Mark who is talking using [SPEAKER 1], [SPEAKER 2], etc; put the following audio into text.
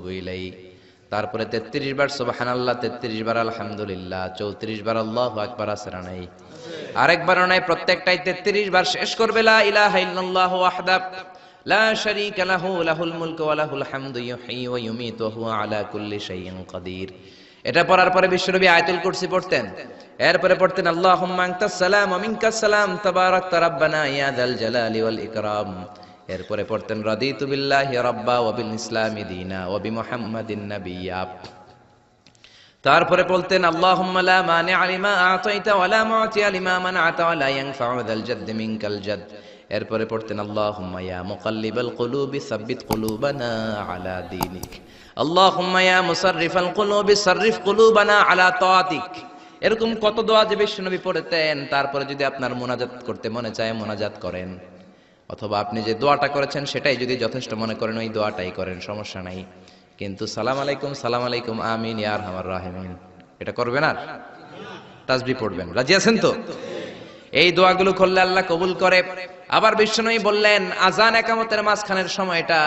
[SPEAKER 1] আতুবু ইলাইহি। তারপরে 33 বার সুবহানাল্লাহ, 33 বার আলহামদুলিল্লাহ, 34 বার আল্লাহু আকবার। আছে না নাই? আরেকবার নাই, প্রত্যেকটাই 33 বার শেষ করবে লা ইলাহা ইল্লাল্লাহু ওয়াহদাহু লা শারীকা লাহু লাহুল মুলকু ওয়া লাহুল হামদু ইউহয়ি ওয়া ইউমীতু ওয়া হুয়া আলা কুল্লি শাইইন কাদির। এটা পড়ার পরে বিশ্বনবী আয়াতুল কুরসি পড়তেন। এরপরে পড়তেন আল্লাহুম্মা আনতাস সালাম ওয়া মিনকাস সালাম তাবারাকতা রাব্বানা ইয়া যাল জালালি ওয়াল ইকরাম। এরপরে পড়তেন রাদিতু বিল্লাহি রাব্বা ওয়া বিল ইসলামি দীনা ওয়া বিমুহাম্মাদিন নাবিয়্যা। তারপরে বলতেন আল্লাহুম্মা লা মানিআ লিমা আ'তাইতা ওয়া লা মু'তিয়া লিমা মানআতা ওয়া লা ইয়ানফা'ু যাল জাদ্দি মিনকাল জাদ। এরপরে পড়তেন আল্লাহুম্মা ইয়া মুকাল্লিবাল কুলুবি সাব্বিত কুলুবানা আলা দীনিক, আল্লাহুম্মা ইয়া মুসাররিফাল কুলুবি সাররিফ কুলুবানা আলা তাআতিক। এরকম কত দোয়া যে বিশ্বনবী পড়তেন। তারপরে যদি আপনার মুনাজাত করতে মনে চায় মুনাজাত করেন, অথবা আপনি যে দোয়াটা করেছেন সেটাই যদি যথেষ্ট মনে করেন ওই দোয়াটাই করেন, সমস্যা নাই। কিন্তু সালাম আলাইকুম আমিন ইয়া আরহামার রাহিমিন এটা করবেন। আর তাসবিহ পড়বেন। রাজি আছেন তো? এই দোয়াগুলো করলে আল্লাহ কবুল করে। আবার বিশ্বনবী বললেন আযান ইকামতের মাঝখানের সময়টা